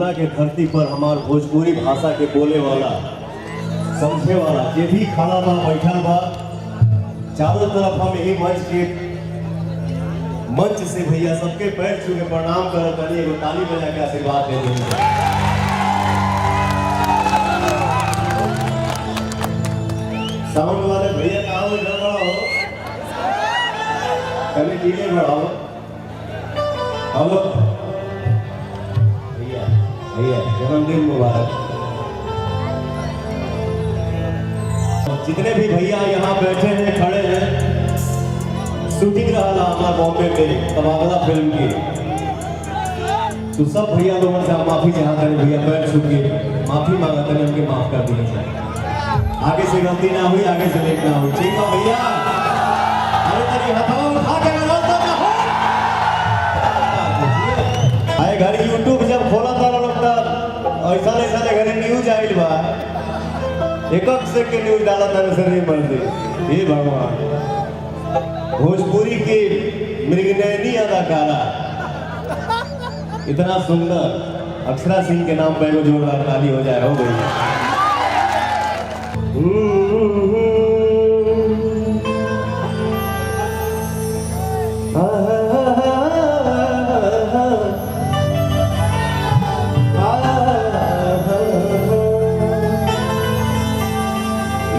पटना के धरती पर हमार भोजपुरी भाषा के बोले वाला समझे वाला जे भी खड़ा बा बैठल बा चारों तरफ हम यही मंच से भैया सबके पैर छू के प्रणाम करत तनी एगो ताली बजा के आशीर्वाद दे दी। साउंड वाले भैया कहाँ हो गड़बड़ा हो कभी टीले बढ़ाओ हेलो भैया भैया जन्मदिन मुबारक। जितने भी भैया यहाँ बैठे हैं खड़े हैं शूटिंग रहा हमारा बॉम्बे में तबादला फिल्म की तो सब भैया लोगों से माफी चाहते हैं भैया पैर छू के माफी मांगते हैं उनके माफ कर दिए आगे से गलती ना हुई आगे से लेट ना हुई ठीक है भैया। अरे तेरी हथवा उठा के गलत ना हो आए घर यूट्यूब जब खोला था लोग तब ऐसा ऐसा घर न्यूज आइल बा एक से के न्यूज डाला था से नहीं बनते हे भगवान। भोजपुरी की मृगनयनी अदाकारा इतना सुंदर अक्षरा सिंह के नाम पर जोरदार ताली हो जाए हो गई।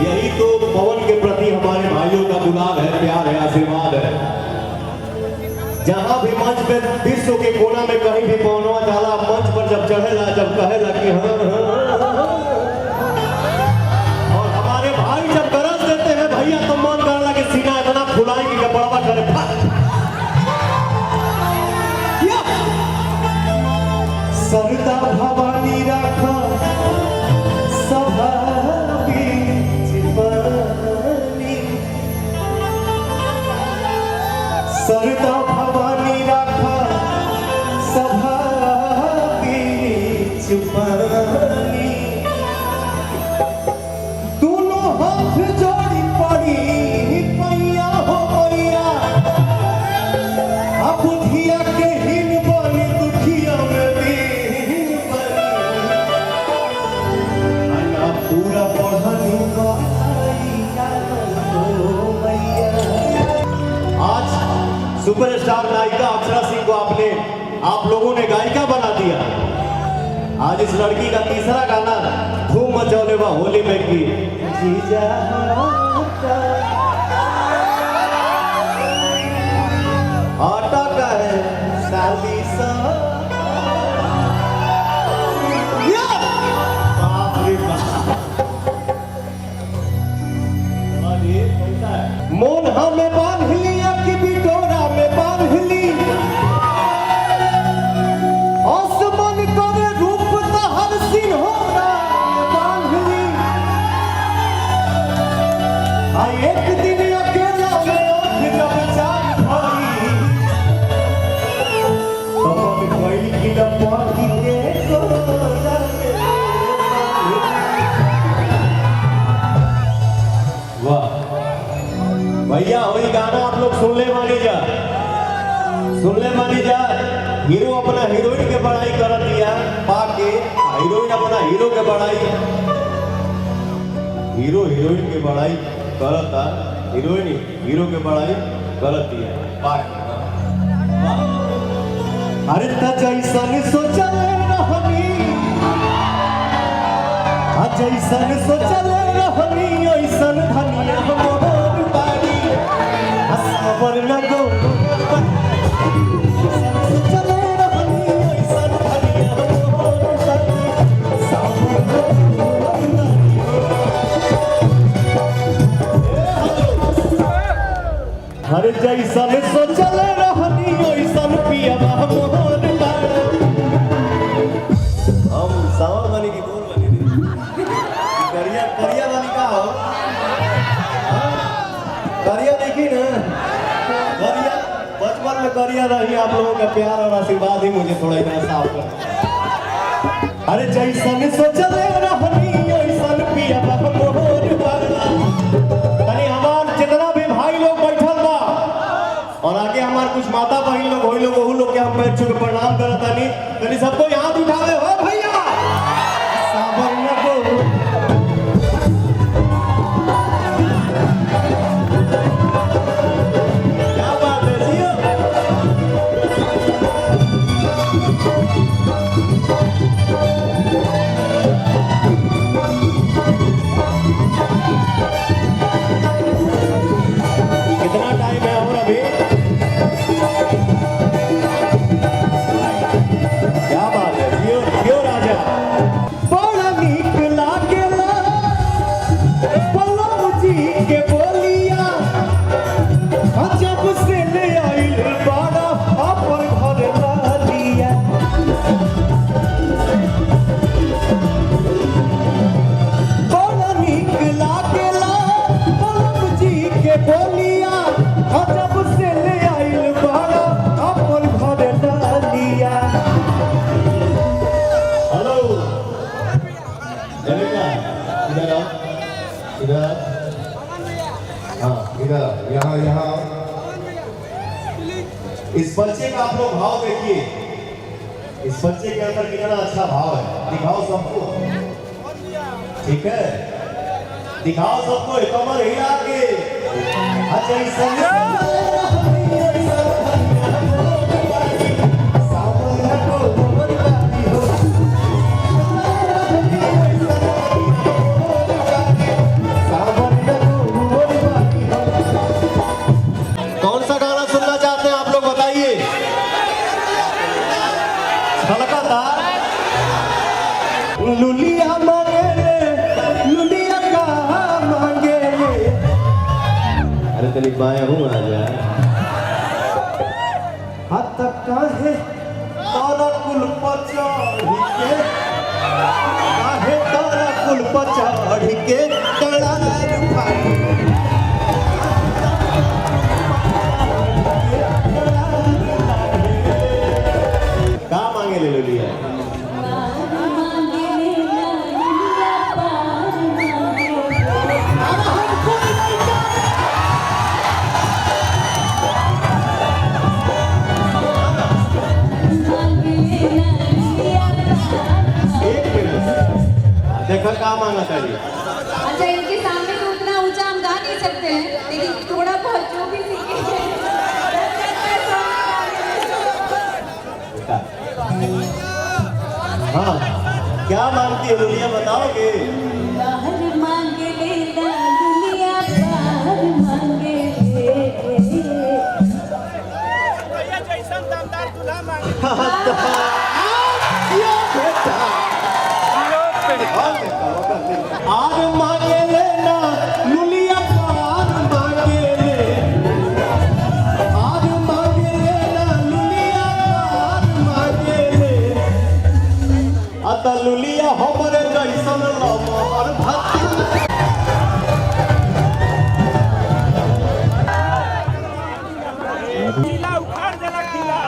यही तो पवन के प्रति हमारे भाइयों का गुलाब है प्यार है आशीर्वाद है। जहां भी मंच पे विश्व के कोना में कहीं भी पवनवा जाला मंच पर जब चढ़ेला जब कहेला कि हाँ और हमारे भाई जब गरज देते हैं भैया तो मन करला कि सीना इतना फुलाई कि कपड़वा करे सरदा भवानी राखा सभा सरदा भवानी राखा सभा बीच पानी दोनों हाथ जोड़ी पड़ी पैया हो पैया अब बुधिया के हिन बनी दुखिया में दीन बनी पूरा पढ़नी सुपरस्टार नायिका अक्षरा सिंह को आप लोगों ने गायिका बना दिया। आज इस लड़की का तीसरा गाना धूम मचौले वा होली में की आटा का है शादी सा मोन हमें बांध लिया कि बिटोरा में बांध ली आसमान करे रूप तहर सिन्होरा में बांध ली एक दिन अकेला में आँख जब चार भाई तब कोई की डब्बा की वाह भैया वही गाना आप लोग सुन ले मानी जा हीरो अपना हीरोइन के बड़ाई कर दिया पाके हीरोइन अपना हीरो के बड़ाई हीरोइन के बड़ाई करता हीरोइन हीरो के बड़ाई कर दिया पाके। अरे त जैसन सोचल रहनी जैसन सोचल रहनी ओइसन धनिया मोहर बाड़ी असबर लगो चले रहनी ओइसन धनिया मोहर हर जैसन सोचल रहनी ओइसन पियवा मोहर बाड़ी। हम सावन वाली की बोल वाली करिया करिया वाली का हो करिया देखी ना करिया बचपन में करिया रही आप लोगों का प्यार और आशीर्वाद ही मुझे थोड़ा इतना साफ कर। अरे जैसन सोचल रहनी ओइसन पियवा मोहर बाड़ी। तनी हमार जितना भी भाई लोग बैठल बा और आगे हमार कुछ माता बहन लोग होई लोग वही लोग के हम पैर छू के प्रणाम करत तनी सबको हाथ उठावे हो भैया देविका इधर आओ, इधर, हाँ इधर, यहाँ यहाँ। इस बच्चे का आप लोग भाव देखिए, इस बच्चे के अंदर कितना अच्छा भाव है, दिखाओ सबको, ठीक है, दिखाओ सबको, कमर हिला के। अच्छा कौन सा गाना सुनना चाहते हैं आप लोग बताइए? छलकता लुलिया मांगे ले, लुलिया का मांगे ले। अरे तेरी बाएं हूँ आ जा। हाथ तक काहे तारा कुल पचाड़ी के, काहे तारा कुल पचाड़ी के कड़ार भाई। का मांगे ले लुलिया? देखो क्या मांगा था जी। अच्छा इनके सामने तो उतना ऊंचा हम गा नहीं सकते हैं, लेकिन थोड़ा बहुत जो भी सीखेंगे। हाँ क्या मांगती है लुलिया बताओगे? बाहर मांगे ले लुलिया, बाहर मांगे ले। जैसन दमदार दूल्हा मांगे। आग मांगे लेना लुलिया, आग मांगे ले, आग मांगे लेना लुलिया, आग मांगे ले। अता लुलिया हमरे जैसन लमहर भक्ति। खिला उखाड़ देला खिला।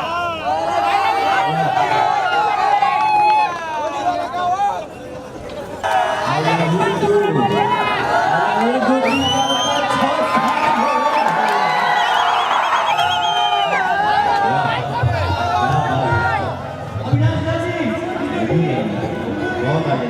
बहुत आगे